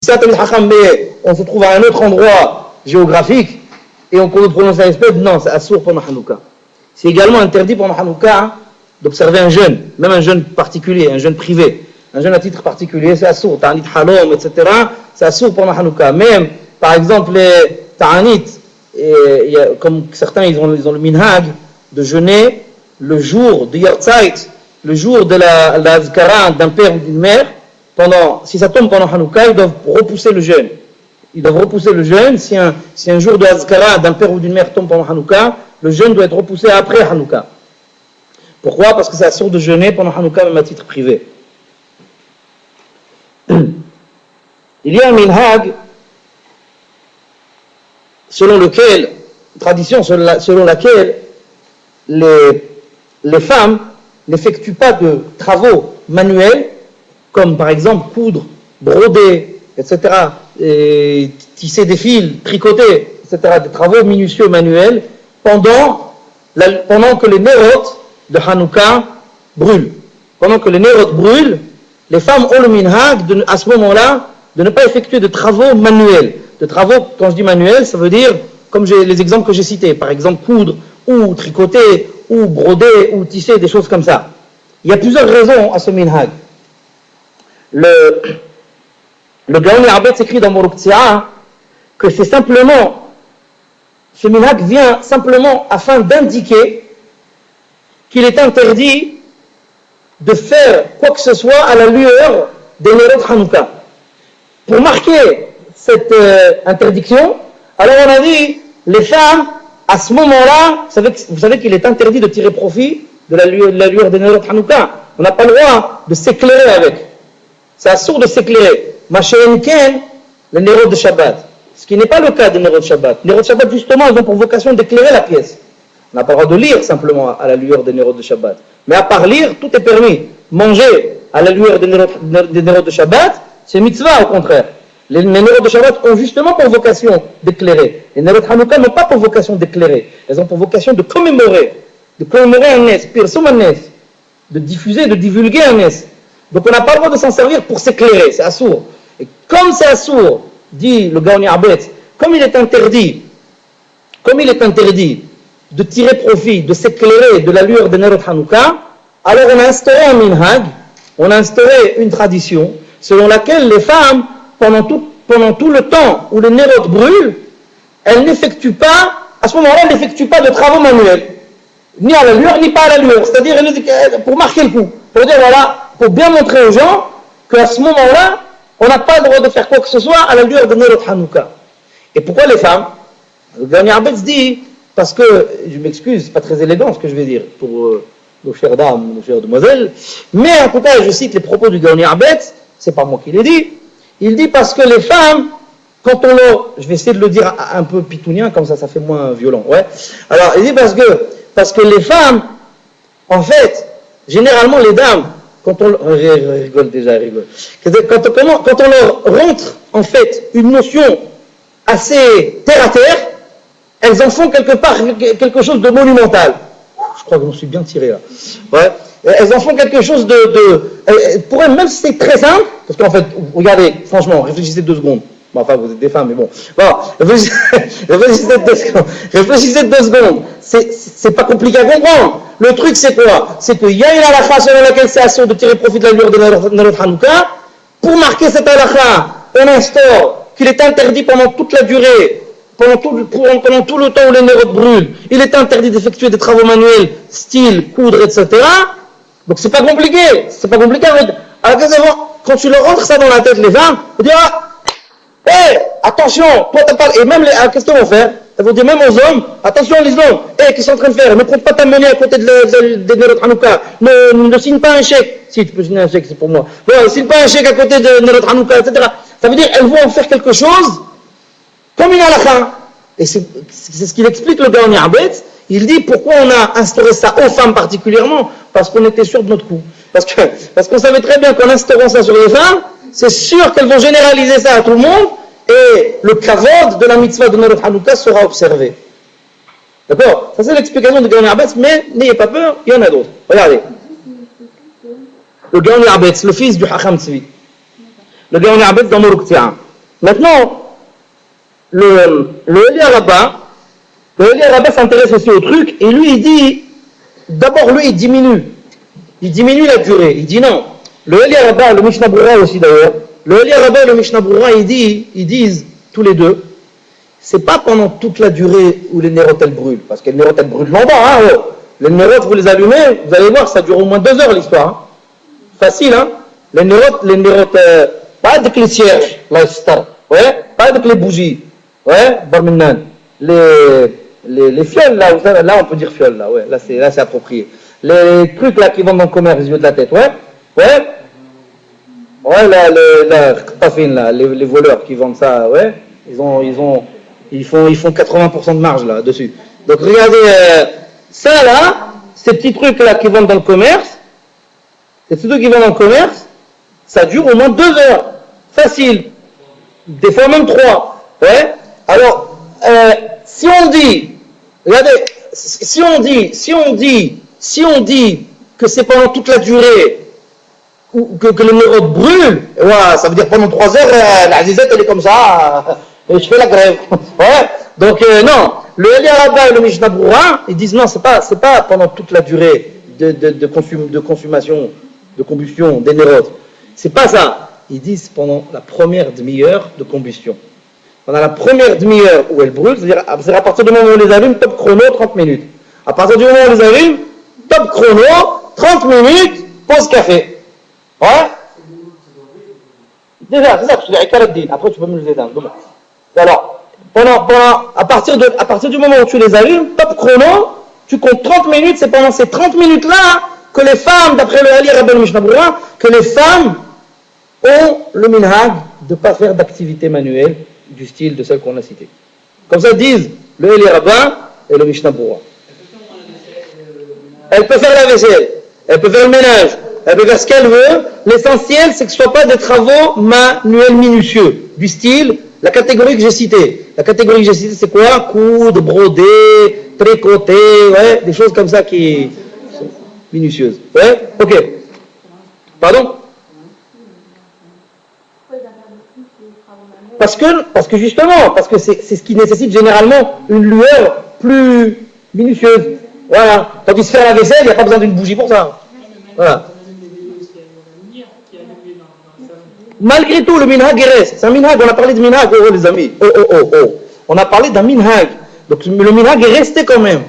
ça mais on se trouve à un autre endroit géographique et on prononce la espèce, non, c'est assour pendant Hanouka. C'est également interdit pendant Hanouka d'observer un jeûne, même un jeûne particulier, un jeûne privé. Un jeûne à titre particulier, c'est assour, ta'anit halom, etc. C'est assour pendant Hanouka. Même, par exemple, les ta'anit, comme certains, ils ont le minhag de jeûner le jour de Yartzeit, le jour de la Azkara d'un père ou d'une mère, si ça tombe pendant Hanouka, ils doivent repousser le jeûne. Ils doivent repousser le jeûne. Si un jour de Azkara d'un père ou d'une mère tombe pendant Hanouka, le jeûne doit être repoussé après Hanouka. Pourquoi? Parce que c'est assour de jeûner pendant Hanouka, même à titre privé. Il y a un minhag tradition selon laquelle les femmes n'effectuent pas de travaux manuels, comme par exemple coudre, broder, etc., et tisser des fils, tricoter, etc., des travaux minutieux manuels, pendant que les nérotes de Hanouka brûlent. Pendant que les nérotes brûlent, les femmes ont le minhag, à ce moment-là, de ne pas effectuer de travaux manuels. De travaux, quand je dis manuels, ça veut dire, comme les exemples que j'ai cités, par exemple coudre, ou tricoter, ou broder, ou tisser, des choses comme ça. Il y a plusieurs raisons à ce minhag. Le Gaon Arbet s'écrit dans Mourouktia que c'est simplement, ce minhag vient simplement afin d'indiquer qu'il est interdit de faire quoi que ce soit à la lueur des nérotes Hanouka. Pour marquer cette interdiction, alors on a dit, les femmes, à ce moment-là, vous savez qu'il est interdit de tirer profit de la lueur des nérotes Hanouka. On n'a pas le droit de s'éclairer avec. C'est assourd de s'éclairer. Machéen Ken, les nérotes de Shabbat. Ce qui n'est pas le cas des nérotes de Shabbat. Les nérotes de Shabbat, justement, ils ont pour vocation d'éclairer la pièce. On n'a pas le droit de lire simplement à la lueur des nérotes de Shabbat. Mais à part lire, tout est permis. Manger à la lueur des nérotes de Shabbat, c'est mitzvah au contraire. Les nérotes de Shabbat ont justement pour vocation d'éclairer. Les nérotes Hanouka n'ont pas pour vocation d'éclairer. Elles ont pour vocation de commémorer un nes, pirsum un nes, de diffuser, de divulguer un nes. Donc on n'a pas le droit de s'en servir pour s'éclairer, c'est assourd. Et comme c'est assourd, dit le Gaon Arbet, comme il est interdit de tirer profit, de s'éclairer de la lueur des nérotes Hanouka, alors on a instauré un minhag, on a instauré une tradition selon laquelle les femmes, pendant tout le temps où les nérotes brûlent, elles n'effectuent pas, à ce moment-là, elles n'effectuent pas de travaux manuels, ni à la lueur, ni pas à la lueur, c'est-à-dire pour marquer le coup, pour dire voilà, pour bien montrer aux gens qu'à ce moment-là, on n'a pas le droit de faire quoi que ce soit à la lueur de nérotes Hanouka. Et pourquoi les femmes? Le dernier Arbet dit, parce que, je m'excuse, c'est pas très élégant ce que je vais dire pour nos chères dames, nos chères demoiselles, mais en tout cas, je cite les propos du Gaon Arbet, c'est pas moi qui l'ai dit, il dit parce que les femmes, quand on leur, je vais essayer de le dire un peu pitounien, comme ça fait moins violent, ouais. Alors, il dit parce que les femmes, en fait, généralement les dames, quand on rigole déjà, quand on leur rentre, en fait, une notion assez terre à terre, elles en font quelque chose de monumental. Je crois que je me suis bien tiré là. Ouais. Elles en font quelque chose pour elles, même si c'est très simple, parce qu'en fait, regardez, franchement, réfléchissez 2 secondes. Bon, enfin, vous êtes des femmes, mais bon. Réfléchissez 2 secondes. C'est pas compliqué à comprendre. Le truc, c'est quoi? C'est qu'il y a une halakha selon laquelle c'est assuré de tirer profit de la lueur de notre Hanouka. Pour marquer cette halakha, on instaure qu'il est interdit pendant toute la durée, pendant tout le temps où les nérotes brûlent, il est interdit d'effectuer des travaux manuels, style, coudre, etc. Donc c'est pas compliqué. Alors quand tu leur rentres ça dans la tête, les femmes, on dira, attention, toi t'as pas. Et même qu'est-ce qu'ils vont faire? Elles vont dire même aux hommes, attention les hommes, qu'est-ce qu'ils sont en train de faire? Ne compte pas ta monnaie à côté des nérotes Hanouka. Ne signe pas un chèque. Si tu peux signer un chèque, c'est pour moi. Ne signe pas un chèque à côté des nérotes Hanouka, etc. Ça veut dire elles vont en faire quelque chose comme une halakha. Et c'est ce qu'il explique le Gaon Arbet. Il dit pourquoi on a instauré ça aux femmes particulièrement, parce qu'on était sûr de notre coup. Parce qu'on savait très bien qu'en instaurant ça sur les femmes, c'est sûr qu'elles vont généraliser ça à tout le monde, et le kavod de la mitzvah de Nerot Hanouka sera observé. D'accord? Ça c'est l'explication du Gaon Arbet, mais n'ayez pas peur, il y en a d'autres. Regardez. Le Gaon Arbet, le fils du Hacham Tzvi. Le Gaon Arbet dans Mourouktia. Maintenant, le Eli Rabbah s'intéresse aussi au truc, et lui il dit, d'abord lui il diminue la durée, il dit non. Le Eli Rabbah, le Mishnah Berurah aussi d'ailleurs, le Eli Rabbah et le Mishnah Berurah ils disent tous les deux, c'est pas pendant toute la durée où les nérotes elles brûlent, parce que les nérotes elles brûlent longtemps, hein, oh. Les nérotes vous les allumez, vous allez voir ça dure au moins 2 heures l'histoire, hein. Facile, hein. Les nérotes, pas avec les cierges, là, ouais, pas avec les bougies, ouais, barminan, les fioles là on peut dire fioles là, ouais, là c'est approprié. Les trucs là qui vendent dans le commerce, les yeux de la tête, ouais, là, les voleurs qui vendent ça, ouais, ils font 80% de marge là dessus. Donc regardez, ça là, ces petits trucs là qui vendent dans le commerce, ça dure au moins 2 heures, facile, des fois même 3, ouais. Alors, si on dit, regardez, si on dit que c'est pendant toute la durée que le nérote brûle, ouais, ça veut dire pendant 3 heures, la Zizette elle est comme ça, et je fais la grève, ouais. Donc non, le Eli Rabbah et le Mishnah Berurah, ils disent non, c'est pas pendant toute la durée de consommation, de combustion des nérotes. C'est pas ça. Ils disent pendant la première demi-heure de combustion. Pendant la première demi-heure où elle brûle, c'est-à-dire à partir du moment où on les allume, top chrono, 30 minutes. À partir du moment où on les allume, top chrono, 30 minutes, pause café. Ouais. Déjà, c'est ça, je dirais après tu peux me les éteindre. Alors, à partir du moment où tu les allumes, top chrono, tu comptes 30 minutes, c'est pendant ces 30 minutes-là que les femmes, d'après le Eli Rabbah et le Mishnah Berurah, que les femmes ont le minhag de ne pas faire d'activité manuelle du style de celle qu'on a citée. Comme ça disent le Eli Rabbah et le Mishnah Berurah. Elle peut faire la vaisselle, elle peut faire le ménage, elle peut faire ce qu'elle veut. L'essentiel, c'est que ce ne soit pas des travaux manuels minutieux, du style, la catégorie que j'ai citée. La catégorie que j'ai citée, c'est quoi? Coudre, broder, tricoter, ouais, des choses comme ça qui sont minutieuses. Ouais, ok. Pardon? Parce que justement, parce que c'est ce qui nécessite généralement une lueur plus minutieuse. Voilà. Tandis que faire la vaisselle, il n'y a pas besoin d'une bougie pour ça. Voilà. Malgré tout, le minhag reste. C'est un minhag, on a parlé de minhag, les amis. On a parlé d'un minhag. Donc le minhag est resté quand même.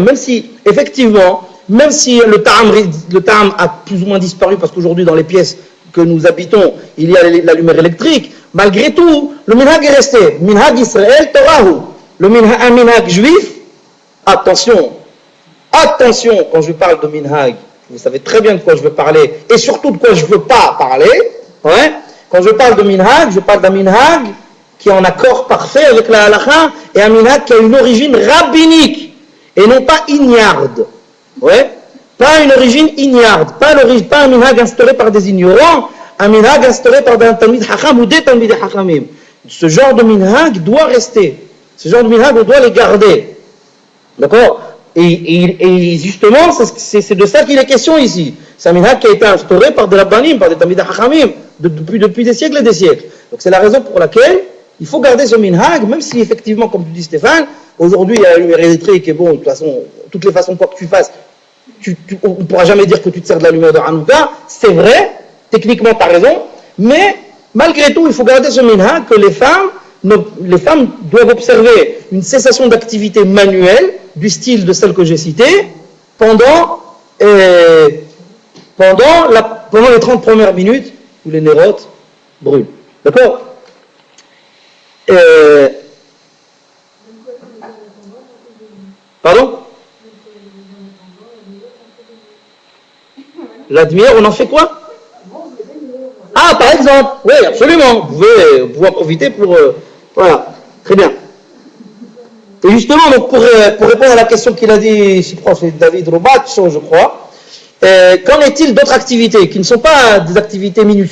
Même si, effectivement, même si le ta'am a plus ou moins disparu, parce qu'aujourd'hui, dans les pièces que nous habitons, il y a la lumière électrique, malgré tout, le minhag est resté. Minhag Israël, Torahu. Un minhag juif, attention, quand je parle de minhag, vous savez très bien de quoi je veux parler, et surtout de quoi je ne veux pas parler. Ouais. Quand je parle de minhag, je parle d'un minhag qui est en accord parfait avec la halakha, et un minhag qui a une origine rabbinique, et non pas ignarde. Ouais. Pas une origine ignarde, pas un minhag instauré par des ignorants, un minhag instauré par des talmid hacham ou des talmid hachamim. Ce genre de minhag doit rester. Ce genre de minhag, on doit les garder. D'accord? Et justement, c'est de ça qu'il est question ici. C'est un minhag qui a été instauré par des rabbanim, par des talmid hachamim, depuis des siècles et des siècles. Donc c'est la raison pour laquelle il faut garder ce minhag, même si effectivement, comme tu dis Stéphane, aujourd'hui il y a la lumière électrique, et bon, de toute façon, toutes les façons quoi que tu fasses, on ne pourra jamais dire que tu te sers de la lumière de Hanouka. C'est vrai, techniquement tu as raison, mais malgré tout, il faut garder ce minhag que les femmes doivent observer une cessation d'activité manuelle du style de celle que j'ai citée pendant les 30 premières minutes où les nérotes brûlent. D'accord? Pardon? La demi-heure, on en fait quoi? Ah, par exemple, oui, absolument. Vous pouvez en profiter pour... voilà, très bien. Et justement, donc, pour répondre à la question qu'il a dit, je crois, c'est David Robatch, je crois, qu'en est-il d'autres activités qui ne sont pas des activités minutieuses?